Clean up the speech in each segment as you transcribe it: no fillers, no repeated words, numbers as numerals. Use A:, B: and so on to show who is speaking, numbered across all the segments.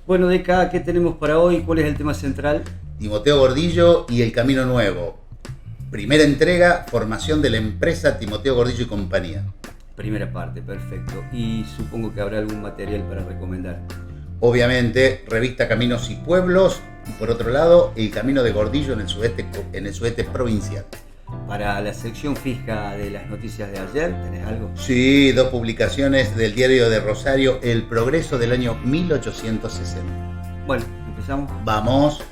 A: Bueno, Deca, ¿qué tenemos para hoy? ¿Cuál es el tema central?
B: Timoteo Gordillo y el Camino Nuevo. Primera entrega, formación de la empresa Timoteo Gordillo y compañía.
A: Primera parte, perfecto. Y supongo que habrá algún material para recomendar.
B: Obviamente, revista Caminos y Pueblos. Y por otro lado, el Camino de Gordillo en el sudeste provincial.
A: Para la sección fija de las noticias de ayer, ¿tenés algo?
B: Sí, 2 publicaciones del diario de Rosario, El Progreso del año 1860.
A: Bueno, empezamos.
B: Vamos.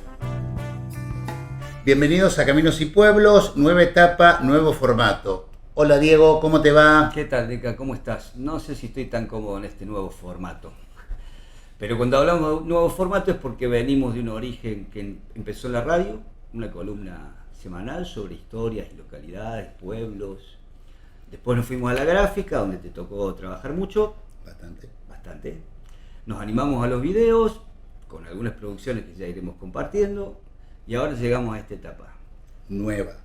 B: Bienvenidos a Caminos y Pueblos, nueva etapa, nuevo formato. Hola Diego, ¿cómo te va?
A: ¿Qué tal, Deca? ¿Cómo estás? No sé si estoy tan cómodo en este nuevo formato. Pero cuando hablamos de un nuevo formato es porque venimos de un origen que empezó en la radio, una columna semanal sobre historias y localidades, pueblos. Después nos fuimos a la gráfica, donde te tocó trabajar mucho. Bastante. Nos animamos a los videos, con algunas producciones que ya iremos compartiendo. Y ahora llegamos a esta etapa.
B: Nueva.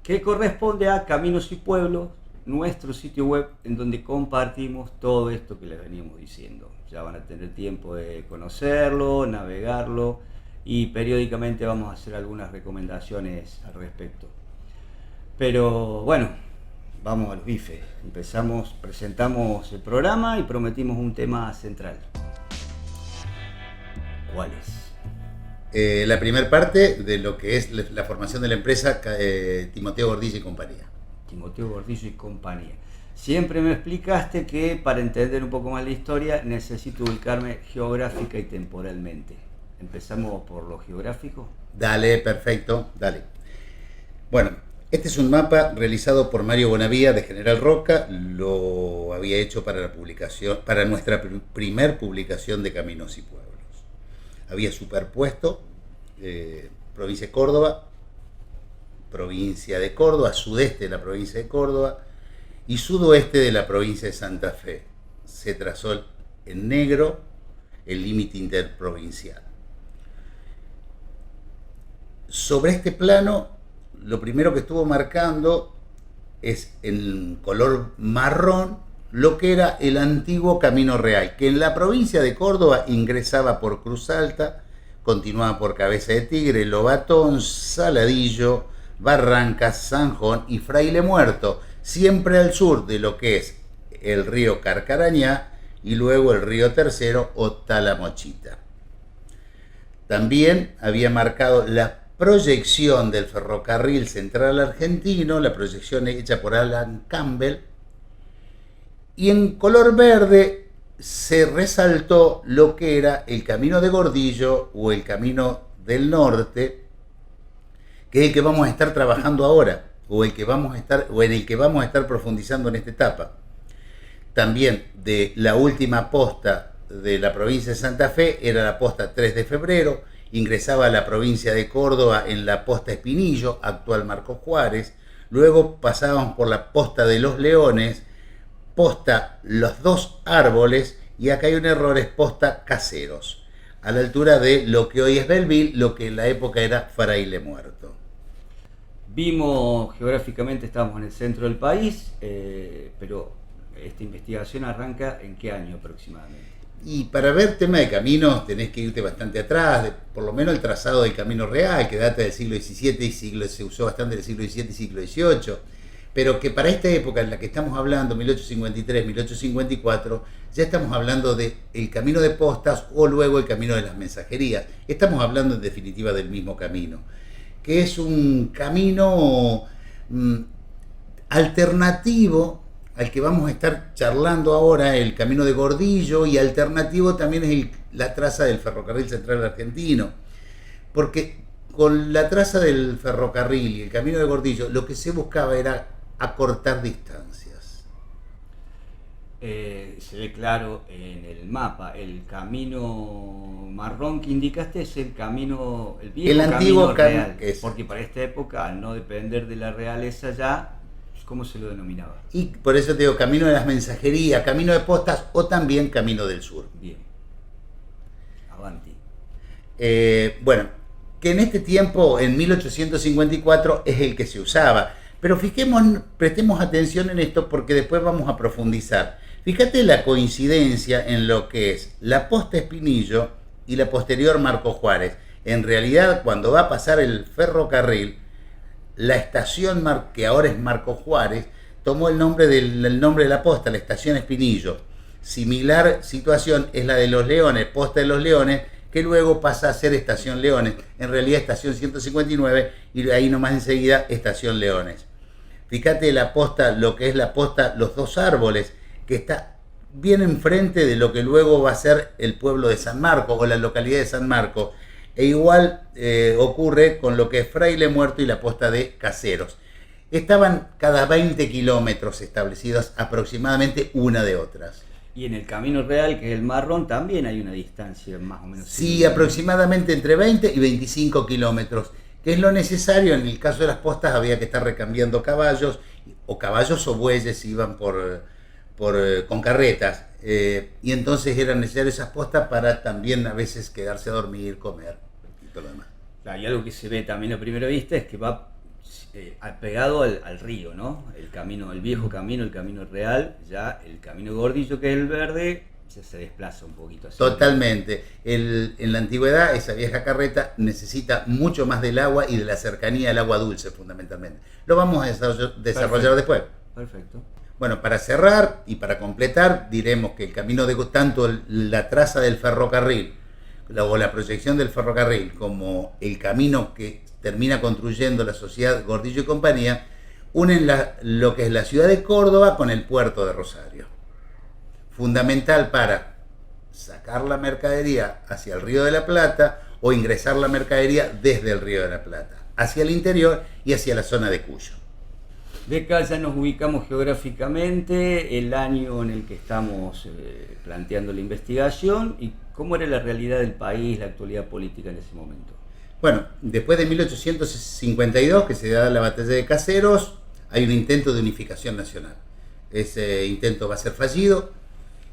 A: Que corresponde a Caminos y Pueblos, nuestro sitio web, en donde compartimos todo esto que les veníamos diciendo. Ya van a tener tiempo de conocerlo, navegarlo, y periódicamente vamos a hacer algunas recomendaciones al respecto. Pero bueno, vamos a los bifes. Presentamos el programa y prometimos un tema central. ¿Cuál es?
B: La primera parte de lo que es la formación de la empresa Timoteo Gordillo y compañía.
A: Timoteo Gordillo y compañía. Siempre me explicaste que para entender un poco más la historia necesito ubicarme geográfica y temporalmente. ¿Empezamos por lo geográfico?
B: Dale, perfecto, dale. Bueno, este es un mapa realizado por Mario Bonavía de General Roca. Lo había hecho para la publicación, para nuestra primer publicación de Caminos y Pueblos. Había superpuesto provincia de Córdoba, sudeste de la provincia de Córdoba y sudoeste de la provincia de Santa Fe. Se trazó en negro el límite interprovincial. Sobre este plano, lo primero que estuvo marcando es en color marrón lo que era el antiguo Camino Real, que en la provincia de Córdoba ingresaba por Cruz Alta, continuaba por Cabeza de Tigre, Lobatón, Saladillo, Barrancas, Sanjón y Fraile Muerto, siempre al sur de lo que es el río Carcarañá y luego el río Tercero o Talamochita. También había marcado la proyección del ferrocarril central argentino, la proyección hecha por Alan Campbell, y en color verde se resaltó lo que era el Camino de Gordillo o el Camino del Norte, que es el que vamos a estar trabajando ahora, o en el que vamos a estar profundizando en esta etapa. También de la última posta de la provincia de Santa Fe era la posta 3 de febrero, ingresaba a la provincia de Córdoba en la posta Espinillo, actual Marcos Juárez, luego pasábamos por la posta de Los Leones, posta Los Dos Árboles, y acá hay un error, es posta Caseros, a la altura de lo que hoy es Belleville, lo que en la época era Fraile Muerto.
A: Vimos geográficamente, estábamos en el centro del país, pero esta investigación arranca ¿en qué año aproximadamente?
B: Y para ver tema de caminos tenés que irte bastante atrás, por lo menos el trazado del Camino Real, que data del siglo XVII y se usó bastante del siglo XVII y siglo XVIII, pero que para esta época en la que estamos hablando, 1853, 1854, ya estamos hablando del Camino de Postas o luego el Camino de las Mensajerías. Estamos hablando en definitiva del mismo camino, que es un camino alternativo al que vamos a estar charlando ahora, el Camino de Gordillo, y alternativo también es la traza del ferrocarril central argentino, porque con la traza del ferrocarril y el Camino de Gordillo lo que se buscaba era acortar distancias.
A: Se ve claro en el mapa, el camino marrón que indicaste es el camino, el viejo
B: antiguo
A: camino real, porque para esta época, al no depender de la realeza ya, ¿cómo se lo denominaba?
B: Y por eso te digo, Camino de las Mensajerías, Camino de Postas o también Camino del Sur.
A: Bien. Avanti.
B: Bueno, que en este tiempo, en 1854, es el que se usaba. Pero prestemos atención en esto porque después vamos a profundizar. Fíjate la coincidencia en lo que es la posta Espinillo y la posterior Marco Juárez. En realidad, cuando va a pasar el ferrocarril, la estación que ahora es Marco Juárez tomó el nombre de la posta, la estación Espinillo. Similar situación es la de Los Leones, posta de Los Leones, que luego pasa a ser estación Leones, en realidad estación 159 y de ahí nomás enseguida estación Leones. Fíjate la posta, lo que es la posta Los Dos Árboles, que está bien enfrente de lo que luego va a ser el pueblo de San Marcos o la localidad de San Marcos. E igual ocurre con lo que es Fraile Muerto y la posta de Caseros. Estaban cada 20 kilómetros establecidas aproximadamente una de otras.
A: Y en el Camino Real, que es el marrón, también hay una distancia más o menos.
B: Sí, aproximadamente entre 20 y 25 kilómetros, que es lo necesario. En el caso de las postas había que estar recambiando caballos o bueyes iban con carretas. Y entonces eran necesarias esas postas para también a veces quedarse a dormir, comer y todo lo demás.
A: Y algo que se ve también a primera vista es que va pegado al río, ¿no? El camino, el viejo camino, el camino real, ya el camino Gordillo, que es el verde, se desplaza un poquito así.
B: Totalmente. En la antigüedad, esa vieja carreta necesita mucho más del agua y de la cercanía al agua dulce, fundamentalmente. Lo vamos a desarrollar después.
A: Perfecto.
B: Bueno, para cerrar y para completar, diremos que el camino de tanto la traza del ferrocarril o la proyección del ferrocarril como el camino que termina construyendo la sociedad Gordillo y compañía, unen lo que es la ciudad de Córdoba con el puerto de Rosario. Fundamental para sacar la mercadería hacia el Río de la Plata o ingresar la mercadería desde el Río de la Plata, hacia el interior y hacia la zona de Cuyo.
A: De acá ya nos ubicamos geográficamente, el año en el que estamos planteando la investigación y cómo era la realidad del país, la actualidad política en ese momento.
B: Bueno, después de 1852, que se da la batalla de Caseros, hay un intento de unificación nacional. Ese intento va a ser fallido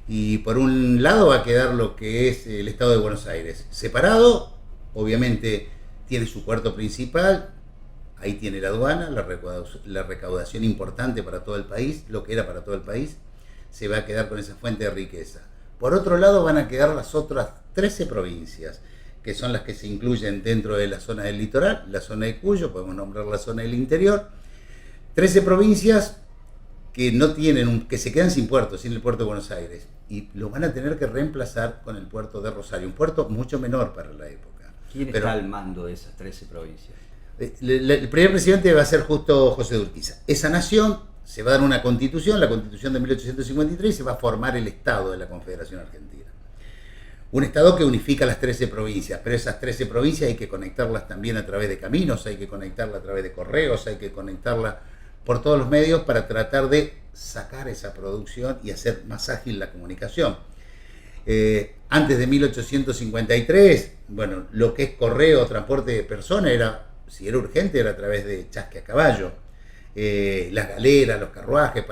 B: y por un lado va a quedar lo que es el Estado de Buenos Aires. Separado, obviamente tiene su puerto principal, ahí tiene la aduana, la recaudación importante para todo el país, lo que era para todo el país, se va a quedar con esa fuente de riqueza. Por otro lado van a quedar las otras 13 provincias, que son las que se incluyen dentro de la zona del litoral, la zona de Cuyo, podemos nombrar la zona del interior. 13 provincias que no tienen, que se quedan sin puerto, sin el puerto de Buenos Aires, y lo van a tener que reemplazar con el puerto de Rosario, un puerto mucho menor para la época.
A: ¿Quién está al mando de esas 13 provincias?
B: El primer presidente va a ser justo José de Urquiza. Esa nación se va a dar una constitución, la constitución de 1853, y se va a formar el Estado de la Confederación Argentina. Un Estado que unifica las 13 provincias, pero esas 13 provincias hay que conectarlas también a través de caminos, hay que conectarlas a través de correos, hay que conectarlas por todos los medios para tratar de sacar esa producción y hacer más ágil la comunicación. Antes de 1853, bueno, lo que es correo o transporte de personas si era urgente, era a través de chasque a caballo. Las galeras, los carruajes,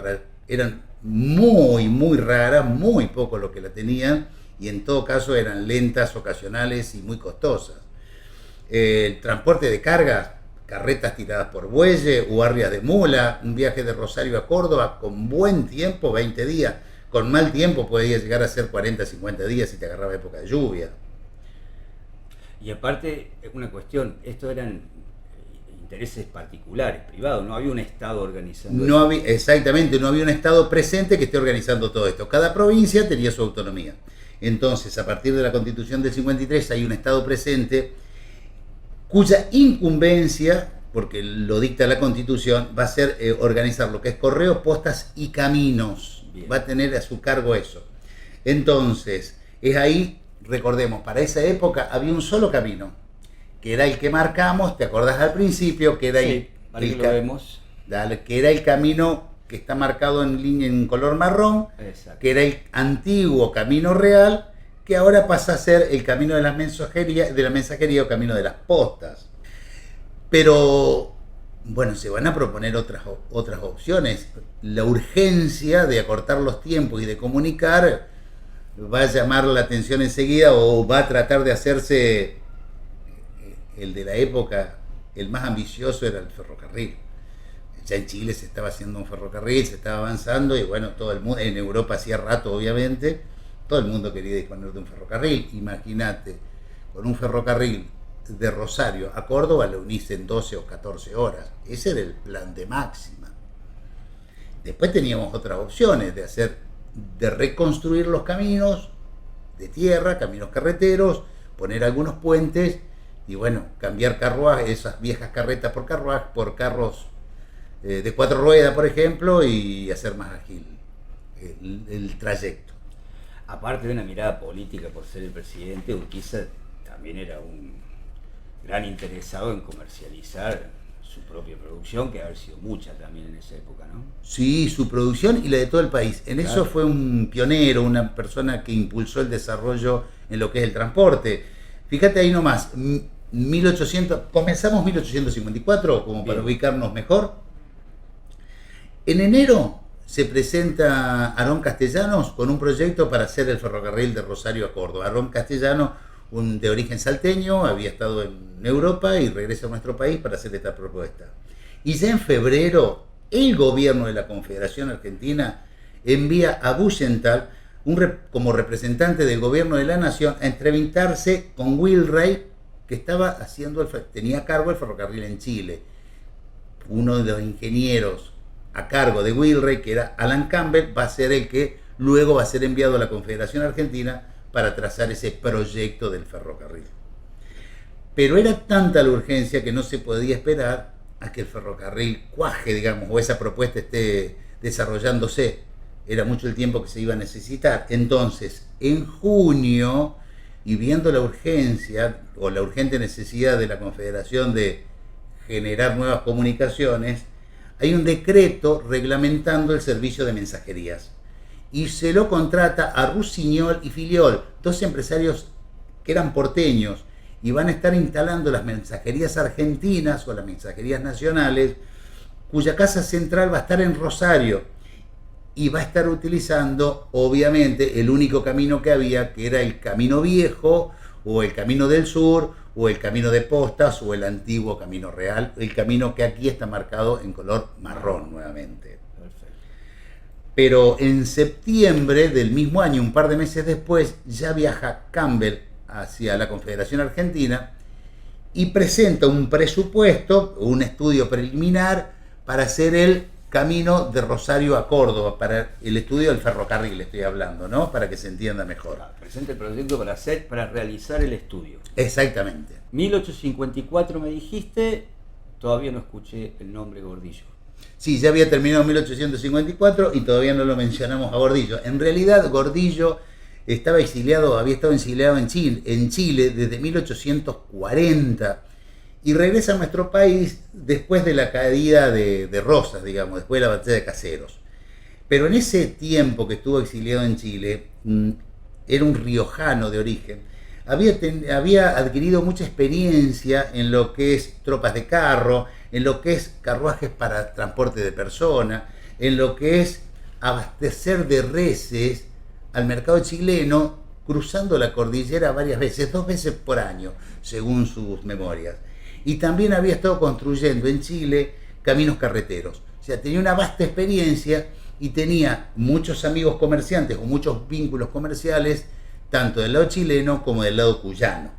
B: eran muy, muy raras, muy poco lo que la tenían, y en todo caso eran lentas, ocasionales y muy costosas. El transporte de cargas, carretas tiradas por bueyes, guardias de mula, un viaje de Rosario a Córdoba con buen tiempo, 20 días, con mal tiempo podía llegar a ser 40, 50 días si te agarraba época de lluvia.
A: Y aparte, una cuestión, estos eran intereses particulares, privados, no había un Estado organizando eso.
B: Exactamente, no había un Estado presente que esté organizando todo esto. Cada provincia tenía su autonomía. Entonces, a partir de la Constitución del 53 hay un Estado presente cuya incumbencia, porque lo dicta la Constitución, va a ser organizar lo que es correos, postas y caminos. Bien. Va a tener a su cargo eso. Entonces, es ahí, recordemos, para esa época había un solo camino, que era el que marcamos, ¿te acordás al principio? Que era que era el camino que está marcado en línea en color marrón. Exacto. Que era el antiguo camino real, que ahora pasa a ser el camino de la mensajería o camino de las postas. Pero, bueno, se van a proponer otras opciones. La urgencia de acortar los tiempos y de comunicar va a llamar la atención enseguida, o va a tratar de hacerse el de la época, el más ambicioso era el ferrocarril. Ya en Chile se estaba haciendo un ferrocarril, se estaba avanzando, y bueno, todo el mundo, en Europa hacía rato obviamente, todo el mundo quería disponer de un ferrocarril. Imagínate, con un ferrocarril de Rosario a Córdoba lo unís en 12 o 14 horas. Ese era el plan de Máxima. Después teníamos otras opciones de reconstruir los caminos de tierra, caminos carreteros, poner algunos puentes y bueno, cambiar carruajes, esas viejas carretas por carros de 4 ruedas, por ejemplo, y hacer más ágil el trayecto.
A: Aparte de una mirada política por ser el presidente, Urquiza también era un gran interesado en comercializar su propia producción, que haber sido mucha también en esa época, ¿no?
B: Sí, su producción y la de todo el país. En
A: Claro.
B: eso fue un pionero, una persona que impulsó el desarrollo en lo que es el transporte. Fíjate ahí nomás, 1800, comenzamos 1854, como para
A: Bien.
B: ubicarnos mejor. En enero se presenta Aarón Castellanos con un proyecto para hacer el ferrocarril de Rosario a Córdoba. Aarón Castellanos, de origen salteño, había estado en Europa y regresa a nuestro país para hacer esta propuesta. Y ya en febrero, el gobierno de la Confederación Argentina envía a Buchenthal como representante del gobierno de la nación a entrevistarse con Wilray, que tenía a cargo el ferrocarril en Chile. Uno de los ingenieros a cargo de Wilray, que era Alan Campbell, va a ser el que luego va a ser enviado a la Confederación Argentina para trazar ese proyecto del ferrocarril. Pero era tanta la urgencia que no se podía esperar a que el ferrocarril cuaje, digamos, o esa propuesta esté desarrollándose. Era mucho el tiempo que se iba a necesitar. Entonces, en junio, y viendo la urgencia o la urgente necesidad de la Confederación de generar nuevas comunicaciones, hay un decreto reglamentando el servicio de mensajerías. Y se lo contrata a Rusiñol y Filiol, dos empresarios que eran porteños, y van a estar instalando las mensajerías argentinas o las mensajerías nacionales, cuya casa central va a estar en Rosario, y va a estar utilizando, obviamente, el único camino que había, que era el Camino Viejo, o el Camino del Sur, o el Camino de Postas, o el antiguo Camino Real, el camino que aquí está marcado en color marrón nuevamente. Pero en septiembre del mismo año, un par de meses después, ya viaja Campbell hacia la Confederación Argentina y presenta un presupuesto, un estudio preliminar para hacer el camino de Rosario a Córdoba, para el estudio del ferrocarril estoy hablando, ¿no? Para que se entienda mejor.
A: Presenta el proyecto para realizar el estudio.
B: Exactamente.
A: 1854 me dijiste, todavía no escuché el nombre Gordillo.
B: Sí, ya había terminado en 1854 y todavía no lo mencionamos a Gordillo. En realidad, Gordillo había estado exiliado en Chile desde 1840 y regresa a nuestro país después de la caída de Rosas, digamos, después de la batalla de Caseros. Pero en ese tiempo que estuvo exiliado en Chile, era un riojano de origen, había adquirido mucha experiencia en lo que es tropas de carro, en lo que es carruajes para transporte de personas, en lo que es abastecer de reses al mercado chileno, cruzando la cordillera varias veces, 2 veces por año, según sus memorias. Y también había estado construyendo en Chile caminos carreteros. O sea, tenía una vasta experiencia y tenía muchos amigos comerciantes o muchos vínculos comerciales, tanto del lado chileno como del lado cuyano.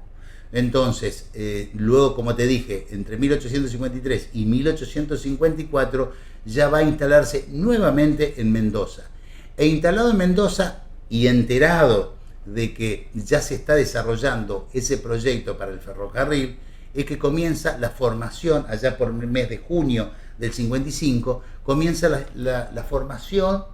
B: Entonces, luego, como te dije, entre 1853 y 1854 ya va a instalarse nuevamente en Mendoza. E instalado en Mendoza y enterado de que ya se está desarrollando ese proyecto para el ferrocarril, es que comienza la formación, allá por el mes de junio del 55, comienza la formación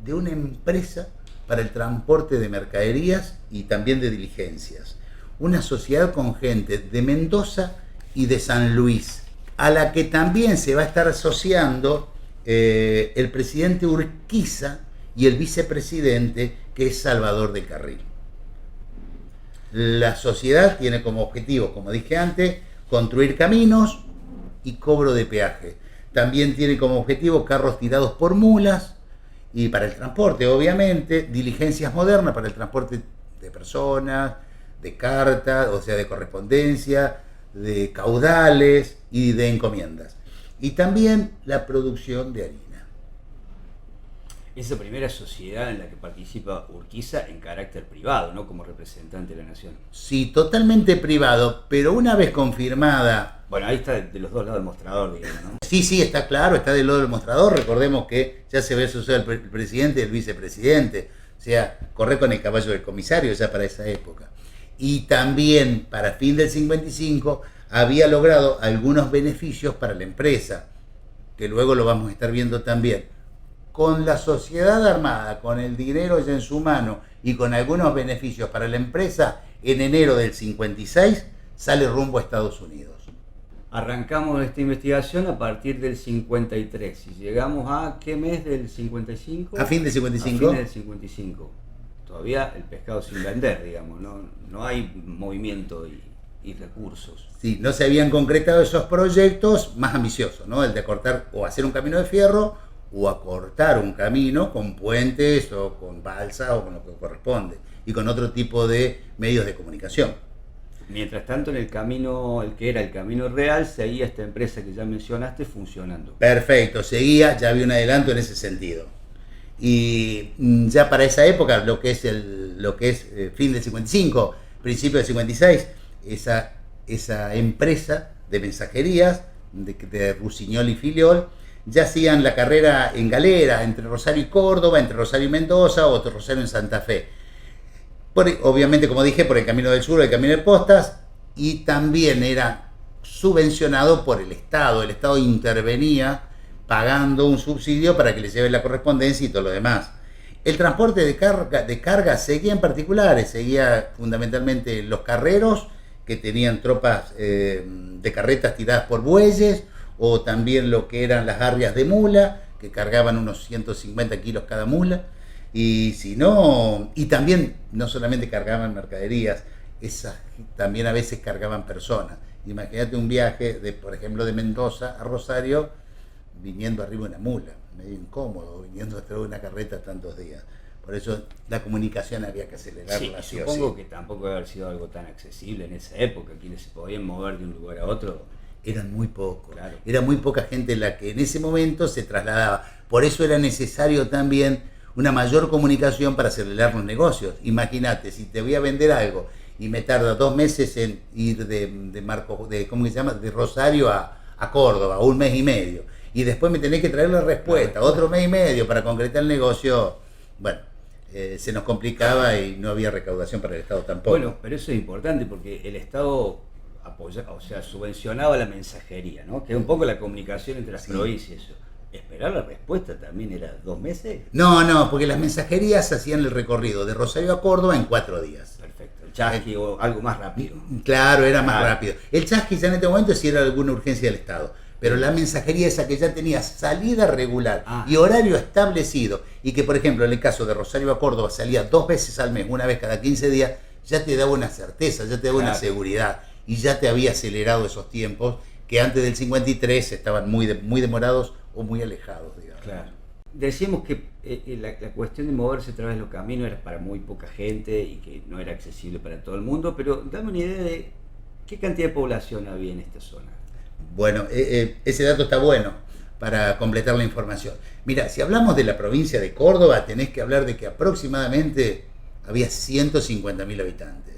B: de una empresa para el transporte de mercaderías y también de diligencias. Una sociedad con gente de Mendoza y de San Luis, a la que también se va a estar asociando el presidente Urquiza y el vicepresidente, que es Salvador del Carril. La sociedad tiene como objetivo, como dije antes, construir caminos y cobro de peaje. También tiene como objetivo carros tirados por mulas y para el transporte, obviamente, diligencias modernas para el transporte de personas, de cartas, o sea, de correspondencia, de caudales y de encomiendas. Y también la producción de harina.
A: Esa primera sociedad en la que participa Urquiza en carácter privado, no como representante de la nación.
B: Sí, totalmente privado, pero una vez confirmada.
A: Bueno, ahí está de los dos lados del mostrador, digamos, ¿no?
B: Sí, sí, está claro, está del lado del mostrador. Recordemos que ya se ve asociado el presidente y el vicepresidente. O sea, corre con el caballo del comisario ya para esa época. Y también para fin del 55 había logrado algunos beneficios para la empresa, que luego lo vamos a estar viendo también. Con la sociedad armada, con el dinero ya en su mano y con algunos beneficios para la empresa, en enero del 56 sale rumbo a Estados Unidos.
A: Arrancamos esta investigación a partir del 53 y llegamos a ¿qué mes del 55?
B: A fin del 55.
A: A fin del 55. Todavía el pescado sin vender, digamos, no hay movimiento y recursos.
B: Sí, no se habían concretado esos proyectos más ambiciosos, ¿no? El de acortar o hacer un camino de fierro o acortar un camino con puentes o con balsa o con lo que corresponde y con otro tipo de medios de comunicación.
A: Mientras tanto, en el camino, el que era el camino real, seguía esta empresa que ya mencionaste funcionando.
B: Perfecto, seguía, ya había un adelanto en ese sentido. Y ya para esa época, lo que es fin del 55, principio del 56, esa empresa de mensajerías de Rusiñol y Filiol ya hacían la carrera en galera entre Rosario y Córdoba, entre Rosario y Mendoza o Rosario en Santa Fe. Obviamente, como dije, por el Camino del Sur, el Camino de Postas, y también era subvencionado por el Estado. El Estado intervenía pagando un subsidio para que le lleven la correspondencia y todo lo demás. El transporte de carga seguía en particulares, seguía fundamentalmente los carreros, que tenían tropas de carretas tiradas por bueyes, o también lo que eran las arrias de mula, que cargaban unos 150 kilos cada mula. Y si no, y también no solamente cargaban mercaderías, también a veces cargaban personas. Imagínate un viaje por ejemplo, de Mendoza a Rosario, viniendo arriba de una mula, medio incómodo, viniendo atrás de una carreta tantos días. Por eso la comunicación había que acelerarla.
A: Sí, supongo que tampoco debe haber sido algo tan accesible en esa época, quienes se podían mover de un lugar a otro.
B: Eran muy pocos,
A: claro.
B: Era muy poca gente la que en ese momento se trasladaba. Por eso era necesario también una mayor comunicación para acelerar los negocios. Imagínate, si te voy a vender algo y me tarda 2 meses en ir de Rosario a Córdoba, 1 mes y medio, y después me tenés que traer la respuesta, otro mes y medio para concretar el negocio, bueno, se nos complicaba y no había recaudación para el Estado tampoco.
A: Bueno, pero eso es importante porque el Estado subvencionaba la mensajería, ¿no? Que es un poco la comunicación entre las provincias. ¿Esperar la respuesta también era 2 meses?
B: No, porque las mensajerías hacían el recorrido de Rosario a Córdoba en 4 días.
A: Perfecto. El chasqui o algo más rápido.
B: Claro, era más rápido. El chasqui ya en este momento sí era alguna urgencia del Estado. Pero la mensajería esa que ya tenía salida regular y horario establecido, y que por ejemplo en el caso de Rosario a Córdoba salía 2 veces al mes, una vez cada 15 días, ya te daba una certeza, ya te daba una seguridad, y ya te había acelerado esos tiempos que antes del 53 estaban muy demorados o muy alejados, digamos.
A: Claro. Decíamos que la cuestión de moverse a través de los caminos era para muy poca gente y que no era accesible para todo el mundo, pero dame una idea de qué cantidad de población había en esta zona.
B: Bueno, ese dato está bueno para completar la información. Mira, si hablamos de la provincia de Córdoba, tenés que hablar de que aproximadamente había 150.000 habitantes.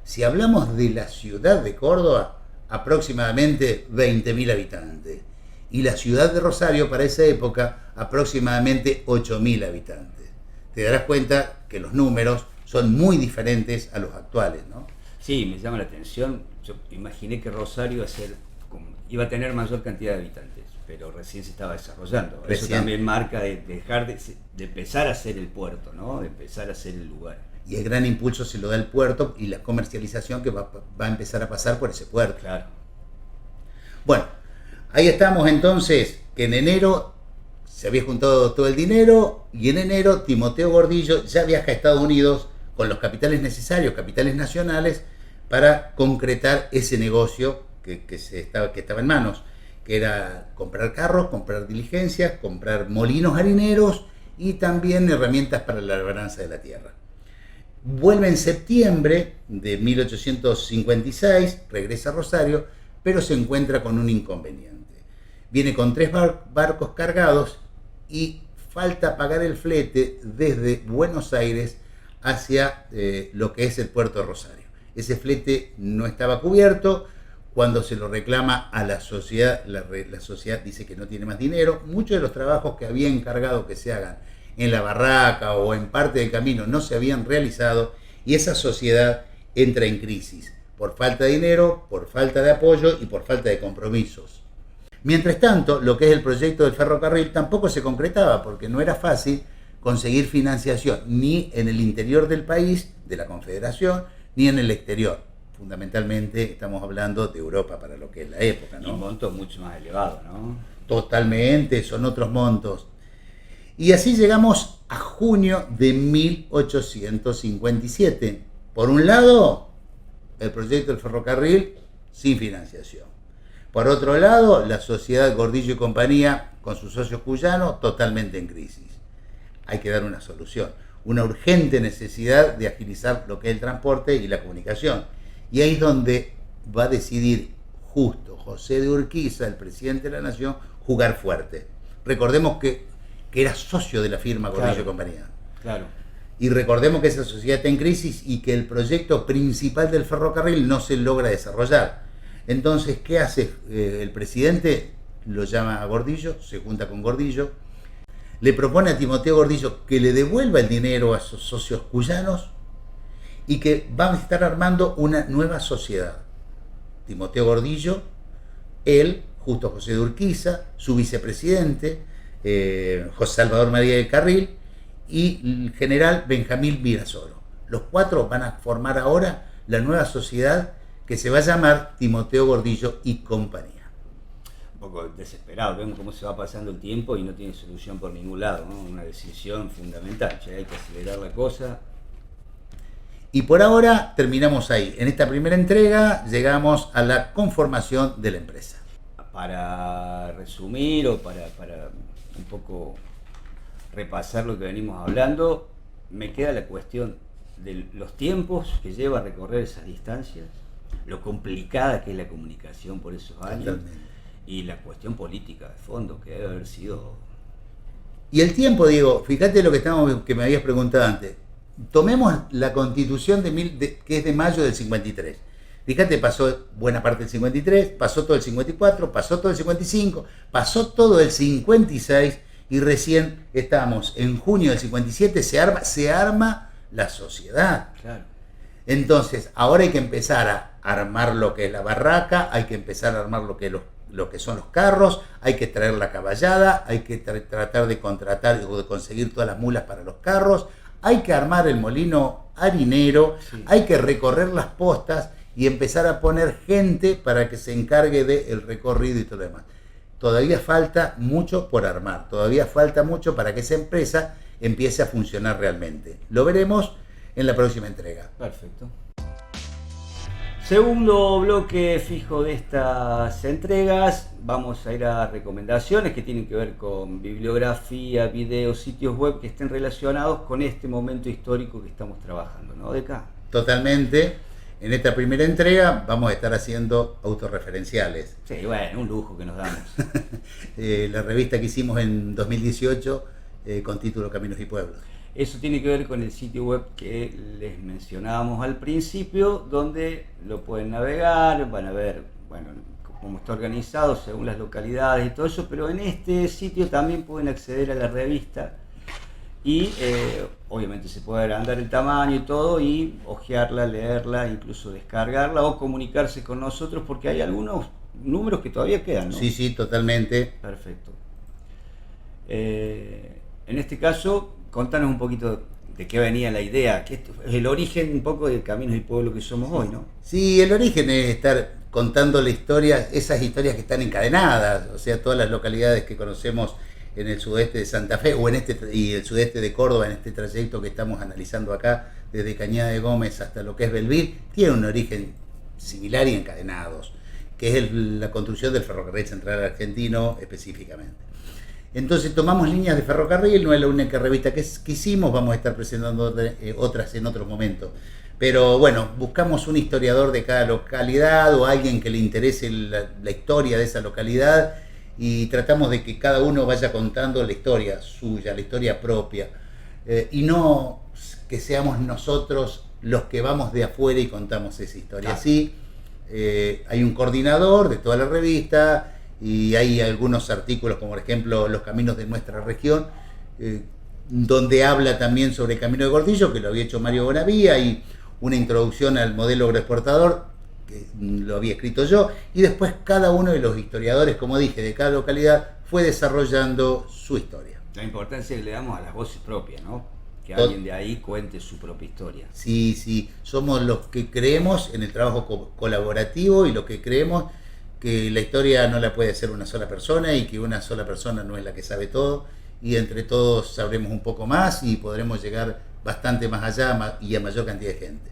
B: Si hablamos de la ciudad de Córdoba, aproximadamente 20.000 habitantes. Y la ciudad de Rosario, para esa época, aproximadamente 8.000 habitantes. Te darás cuenta que los números son muy diferentes a los actuales, ¿no?
A: Sí, me llama la atención. Yo imaginé que Rosario iba a tener mayor cantidad de habitantes, pero recién se estaba desarrollando. Eso también marca de dejar de empezar a ser el puerto, ¿no? De empezar a ser el lugar.
B: Y el gran impulso se lo da el puerto y la comercialización que va a empezar a pasar por ese puerto.
A: Claro.
B: Bueno, ahí estamos entonces, que en enero se había juntado todo el dinero y en enero Timoteo Gordillo ya viaja a Estados Unidos con los capitales necesarios, capitales nacionales, para concretar ese negocio que estaba en manos, que era comprar carros, comprar diligencias, comprar molinos harineros y también herramientas para la labranza de la tierra. Vuelve en septiembre de 1856, regresa a Rosario, pero se encuentra con un inconveniente. Viene con 3 barcos cargados y falta pagar el flete desde Buenos Aires hacia lo que es el puerto de Rosario. Ese flete no estaba cubierto. Cuando se lo reclama a la sociedad, la sociedad dice que no tiene más dinero. Muchos de los trabajos que había encargado que se hagan en la barraca o en parte del camino no se habían realizado, y esa sociedad entra en crisis por falta de dinero, por falta de apoyo y por falta de compromisos. Mientras tanto, lo que es el proyecto del ferrocarril tampoco se concretaba, porque no era fácil conseguir financiación ni en el interior del país, de la Confederación, ni en el exterior. Fundamentalmente estamos hablando de Europa para lo que es la época, ¿no?
A: Y montos mucho más elevados, ¿no?
B: Totalmente, son otros montos. Y así llegamos a junio de 1857. Por un lado, el proyecto del ferrocarril sin financiación. Por otro lado, la sociedad Gordillo y Compañía, con sus socios cuyanos, totalmente en crisis. Hay que dar una solución, una urgente necesidad de agilizar lo que es el transporte y la comunicación. Y ahí es donde va a decidir justo José de Urquiza, el presidente de la Nación, jugar fuerte. Recordemos que era socio de la firma Gordillo y Compañía.
A: Claro.
B: Y recordemos que esa sociedad está en crisis y que el proyecto principal del ferrocarril no se logra desarrollar. Entonces, ¿qué hace el presidente? Lo llama a Gordillo, se junta con Gordillo, le propone a Timoteo Gordillo que le devuelva el dinero a sus socios cuyanos y que van a estar armando una nueva sociedad. Timoteo Gordillo, él, justo José de Urquiza, su vicepresidente, José Salvador María del Carril, y el general Benjamín Virasoro. Los cuatro van a formar ahora la nueva sociedad que se va a llamar Timoteo Gordillo y Compañía.
A: Un poco desesperado, vemos cómo se va pasando el tiempo y no tiene solución por ningún lado, ¿no? Una decisión fundamental, hay que acelerar la cosa.
B: Y por ahora terminamos ahí. En esta primera entrega llegamos a la conformación de la empresa.
A: Para resumir o para un poco repasar lo que venimos hablando, me queda la cuestión de los tiempos que lleva a recorrer esas distancias, lo complicada que es la comunicación por esos años. Totalmente. Y la cuestión política de fondo, que debe haber sido...
B: Y el tiempo, Diego, fíjate lo que me habías preguntado antes. Tomemos la Constitución que es de mayo del 53. Fíjate, pasó buena parte del 53, pasó todo el 54, pasó todo el 55, pasó todo el 56 y recién estamos en junio del 57, se arma la sociedad.
A: Claro.
B: Entonces, ahora hay que empezar a armar lo que es la barraca, hay que empezar a armar lo que son los carros, hay que traer la caballada, hay que tratar de contratar o de conseguir todas las mulas para los carros, hay que armar el molino harinero, sí. Hay que recorrer las postas y empezar a poner gente para que se encargue del recorrido y todo lo demás. Todavía falta mucho por armar, todavía falta mucho para que esa empresa empiece a funcionar realmente. Lo veremos en la próxima entrega.
A: Perfecto. Segundo bloque fijo de estas entregas, vamos a ir a recomendaciones que tienen que ver con bibliografía, videos, sitios web que estén relacionados con este momento histórico que estamos trabajando, ¿no, Deca?
B: Totalmente. En esta primera entrega vamos a estar haciendo autorreferenciales.
A: Sí, bueno, un lujo que nos damos.
B: La revista que hicimos en 2018 con título Caminos y Pueblos.
A: Eso tiene que ver con el sitio web que les mencionábamos al principio, donde lo pueden navegar, van a ver, bueno, cómo está organizado según las localidades y todo eso, pero en este sitio también pueden acceder a la revista y obviamente se puede agrandar el tamaño y todo y hojearla, leerla, incluso descargarla o comunicarse con nosotros porque hay algunos números que todavía quedan, ¿no?
B: Sí, sí, totalmente.
A: Perfecto. En este caso, contanos un poquito de qué venía la idea, que esto es el origen un poco de Caminos y Pueblo que somos hoy, ¿no?
B: Sí, el origen es estar contando la historia, esas historias que están encadenadas, o sea, todas las localidades que conocemos en el sudeste de Santa Fe o y el sudeste de Córdoba en este trayecto que estamos analizando acá, desde Cañada de Gómez hasta lo que es Belvir, tienen un origen similar y encadenados, que es la construcción del ferrocarril central argentino específicamente. Entonces tomamos líneas de ferrocarril, no es la única revista que hicimos, vamos a estar presentando otras en otro momento. Pero bueno, buscamos un historiador de cada localidad o alguien que le interese la historia de esa localidad y tratamos de que cada uno vaya contando la historia suya, la historia propia, y no que seamos nosotros los que vamos de afuera y contamos esa historia.
A: Claro.
B: Así, hay un coordinador de toda la revista y hay algunos artículos, como por ejemplo Los Caminos de Nuestra Región, donde habla también sobre el Camino de Gordillo, que lo había hecho Mario Bonavía, y una introducción al modelo agroexportador, que lo había escrito yo, y después cada uno de los historiadores, como dije, de cada localidad, fue desarrollando su historia.
A: La importancia que le damos a las voces propias, ¿no? Que alguien de ahí cuente su propia historia.
B: Sí, sí, somos los que creemos en el trabajo colaborativo y los que creemos que la historia no la puede hacer una sola persona y que una sola persona no es la que sabe todo, y entre todos sabremos un poco más y podremos llegar bastante más allá y a mayor cantidad de gente.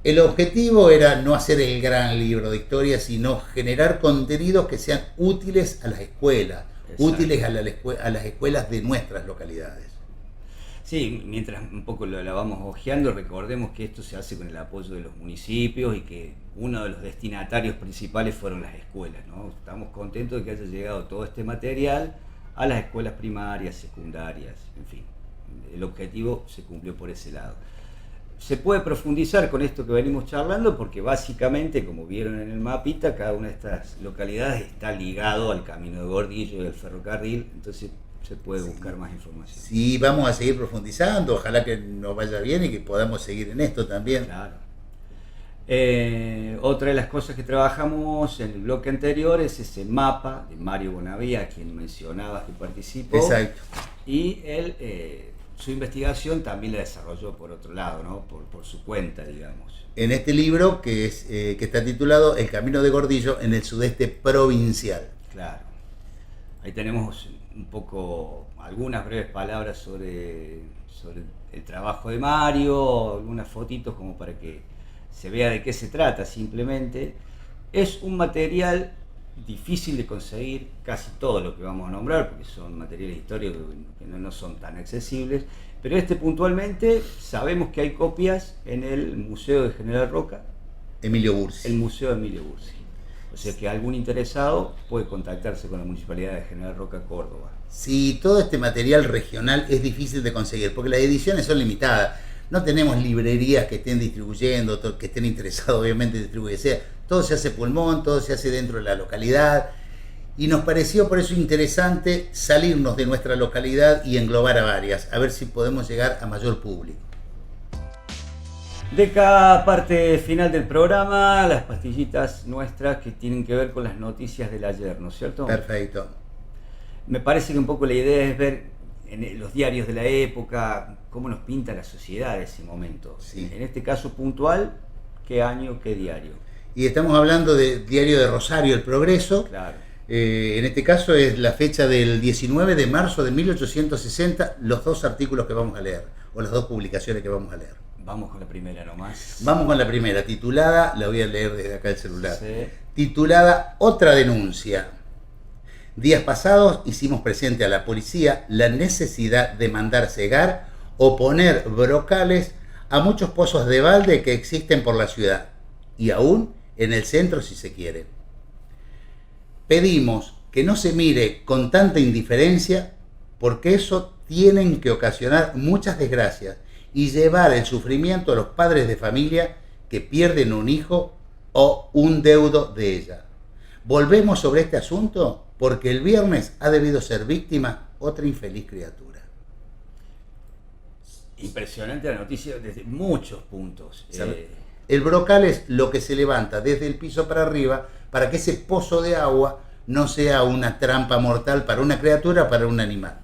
B: El objetivo era no hacer el gran libro de historia, sino generar contenidos que sean útiles a las escuelas,
A: Exacto.
B: útiles a las escuelas de nuestras localidades.
A: Sí, mientras un poco la vamos hojeando, recordemos que esto se hace con el apoyo de los municipios y que uno de los destinatarios principales fueron las escuelas, ¿no? Estamos contentos de que haya llegado todo este material a las escuelas primarias, secundarias, en fin. El objetivo se cumplió por ese lado. Se puede profundizar con esto que venimos charlando porque básicamente, como vieron en el mapita, cada una de estas localidades está ligado al Camino de Gordillo y al ferrocarril, entonces se puede buscar más información.
B: Sí, vamos a seguir profundizando, ojalá que nos vaya bien y que podamos seguir en esto también.
A: Claro. Otra de las cosas que trabajamos en el bloque anterior es ese mapa de Mario Bonavía, quien mencionabas que participó.
B: Exacto.
A: Y él, su investigación también la desarrolló por otro lado, ¿no? Por su cuenta, digamos.
B: En este libro que está titulado El Camino de Gordillo en el sudeste provincial.
A: Claro. Ahí tenemos un poco, algunas breves palabras sobre el trabajo de Mario, algunas fotitos como para que se vea de qué se trata simplemente. Es un material difícil de conseguir, casi todo lo que vamos a nombrar, porque son materiales históricos que no son tan accesibles, pero puntualmente sabemos que hay copias en el Museo de General Roca,
B: Emilio Bursi.
A: el Museo de Emilio Bursi. O sea que algún interesado puede contactarse con la Municipalidad de General Roca, Córdoba.
B: Sí, todo este material regional es difícil de conseguir, porque las ediciones son limitadas. No tenemos librerías que estén distribuyendo, que estén interesados obviamente en distribuir. Todo se hace pulmón, todo se hace dentro de la localidad. Y nos pareció por eso interesante salirnos de nuestra localidad y englobar a varias, a ver si podemos llegar a mayor público.
A: De cada parte final del programa, las pastillitas nuestras que tienen que ver con las noticias del ayer, ¿no es cierto?
B: Perfecto.
A: Me parece que un poco la idea es ver en los diarios de la época cómo nos pinta la sociedad de ese momento.
B: Sí.
A: En este caso puntual, ¿qué año, qué diario?
B: Y estamos hablando del diario de Rosario, El Progreso.
A: Claro.
B: En este caso es la fecha del 19 de marzo de 1860, los dos artículos que vamos a leer, o las dos publicaciones que vamos a leer.
A: Vamos con la primera nomás.
B: Vamos con la primera, titulada, la voy a leer desde acá el celular,
A: Sí.
B: titulada Otra denuncia. Días pasados hicimos presente a la policía la necesidad de mandar cegar o poner brocales a muchos pozos de balde que existen por la ciudad, y aún en el centro si se quiere. Pedimos que no se mire con tanta indiferencia, porque eso tienen que ocasionar muchas desgracias y llevar el sufrimiento a los padres de familia que pierden un hijo o un deudo de ella. Volvemos sobre este asunto porque el viernes ha debido ser víctima otra infeliz criatura.
A: Impresionante la noticia desde muchos puntos.
B: El brocal es lo que se levanta desde el piso para arriba para que ese pozo de agua no sea una trampa mortal para una criatura o para un animal.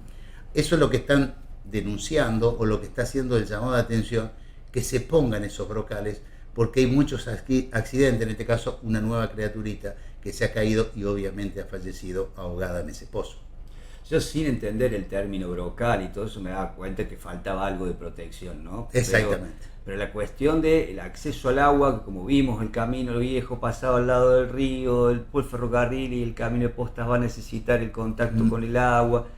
B: Eso es lo que están denunciando o lo que está haciendo el llamado de atención, que se pongan esos brocales porque hay muchos accidentes, en este caso una nueva criaturita que se ha caído y obviamente ha fallecido ahogada en ese pozo.
A: Yo sin entender el término brocal y todo eso me daba cuenta que faltaba algo de protección, ¿no?
B: Exactamente.
A: Pero la cuestión del acceso al agua, como vimos, el camino viejo pasaba al lado del río, el ferrocarril y el camino de postas va a necesitar el contacto con el agua.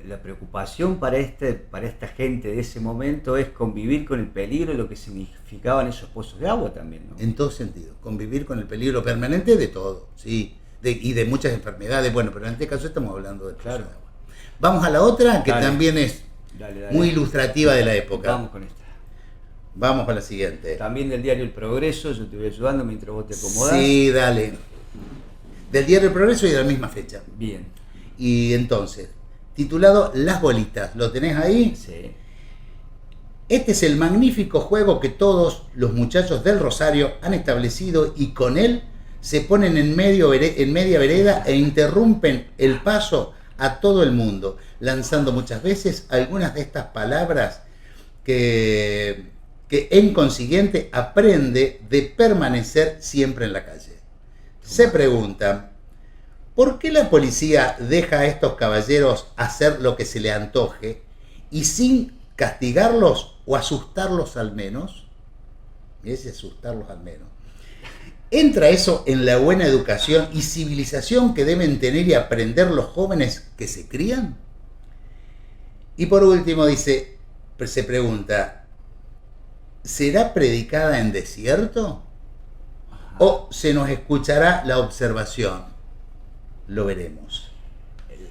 A: La preocupación para esta gente de ese momento es convivir con el peligro y lo que significaban esos pozos de agua también, ¿no?
B: En todo sentido, convivir con el peligro permanente de todo, sí, y de muchas enfermedades. Bueno, pero en este caso estamos hablando del pozo
A: Claro.
B: de agua. Vamos a la otra, que
A: Dale.
B: también es
A: Dale.
B: muy ilustrativa de la época.
A: Vamos con esta.
B: Vamos con la siguiente.
A: También del diario El Progreso, yo te voy ayudando mientras vos te acomodás.
B: Sí, dale. Del diario El Progreso y de la misma fecha.
A: Bien.
B: Y entonces, titulado Las bolitas, ¿lo tenés ahí?
A: Sí.
B: Este es el magnífico juego que todos los muchachos del Rosario han establecido y con él se ponen en media vereda e interrumpen el paso a todo el mundo, lanzando muchas veces algunas de estas palabras que en consiguiente aprende de permanecer siempre en la calle. Se preguntan, ¿por qué la policía deja a estos caballeros hacer lo que se le antoje y sin castigarlos o asustarlos al menos? Ese asustarlos al menos. ¿Entra eso en la buena educación y civilización que deben tener y aprender los jóvenes que se crían? Y por último se pregunta, ¿será predicada en desierto? ¿O se nos escuchará la observación? Lo veremos.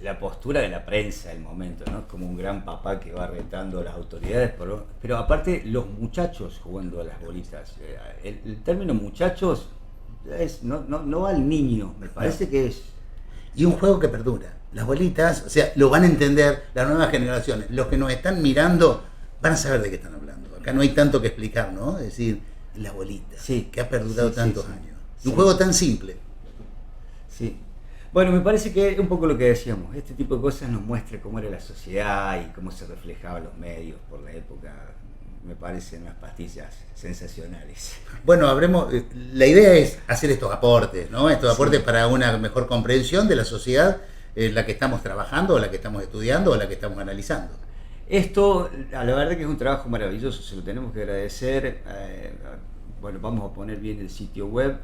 A: La postura de la prensa del momento, ¿no? Es como un gran papá que va retando a las autoridades, pero aparte los muchachos jugando a las bolitas. El término muchachos no va al niño, me parece que es...
B: Y un juego que perdura. Las bolitas, o sea, lo van a entender las nuevas generaciones. Los que nos están mirando van a saber de qué están hablando. Acá no hay tanto que explicar, ¿no? Es decir, la bolita,
A: Sí,
B: que ha perdurado
A: sí,
B: tantos
A: sí, sí.
B: años.
A: Sí.
B: Un juego tan simple.
A: Sí. Bueno, me parece que es un poco lo que decíamos. Este tipo de cosas nos muestra cómo era la sociedad y cómo se reflejaban los medios por la época. Me parecen unas pastillas sensacionales.
B: Bueno, la idea es hacer estos aportes, ¿no? Estos
A: Sí.
B: aportes para una mejor comprensión de la sociedad en la que estamos trabajando, o la que estamos estudiando, o la que estamos analizando.
A: Esto, a la verdad que es un trabajo maravilloso, se lo tenemos que agradecer. Bueno, vamos a poner bien el sitio web,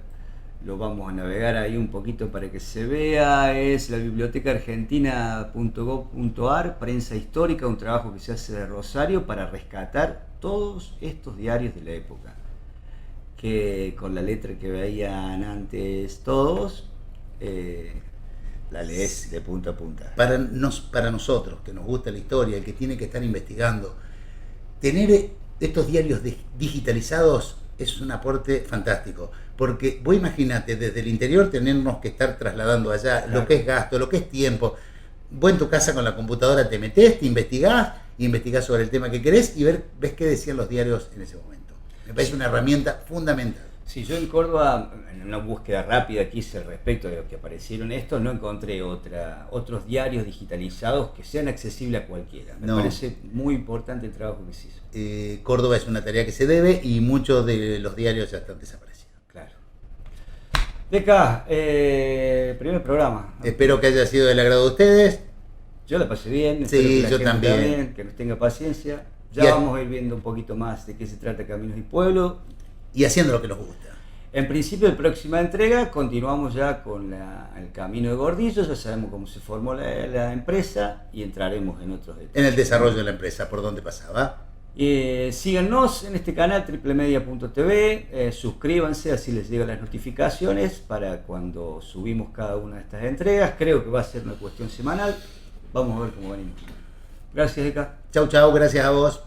A: lo vamos a navegar ahí un poquito para que se vea. Es la bibliotecaargentina.gov.ar, prensa histórica, un trabajo que se hace de Rosario para rescatar todos estos diarios de la época, que con la letra que veían antes todos, la lees de punta a punta.
B: Para nosotros, que nos gusta la historia, el que tiene que estar investigando, tener estos diarios digitalizados es un aporte fantástico. Porque vos imaginate, desde el interior tenernos que estar trasladando allá,
A: Claro.
B: lo que es gasto, lo que es tiempo. Vos en tu casa con la computadora te metés, te investigás sobre el tema que querés y ves qué decían los diarios en ese momento. Me parece una herramienta fundamental.
A: Sí, yo en Córdoba, en una búsqueda rápida que hice respecto de lo que aparecieron estos, no encontré otros diarios digitalizados que sean accesibles a cualquiera. Me
B: No.
A: parece muy importante el trabajo que se hizo.
B: Córdoba es una tarea que se debe y muchos de los diarios ya están desaparecidos.
A: Claro. Deca, primer programa.
B: Espero que haya sido del agrado de ustedes.
A: Yo la pasé bien,
B: Sí,
A: espero que la
B: yo
A: gente
B: también.
A: que nos tenga paciencia. Ya
B: Bien.
A: vamos a ir viendo un poquito más de qué se trata Caminos y Pueblo.
B: Y haciendo lo que nos gusta.
A: En principio, en próxima entrega, continuamos ya con el camino de Gordillo, ya sabemos cómo se formó la empresa y entraremos en otros detalles.
B: En el desarrollo de la empresa, por dónde pasaba.
A: Síganos en este canal triplemedia.tv, suscríbanse, así les llegan las notificaciones para cuando subimos cada una de estas entregas. Creo que va a ser una cuestión semanal, vamos a ver cómo venimos. Gracias, Eka.
B: Chau, chau, gracias a vos.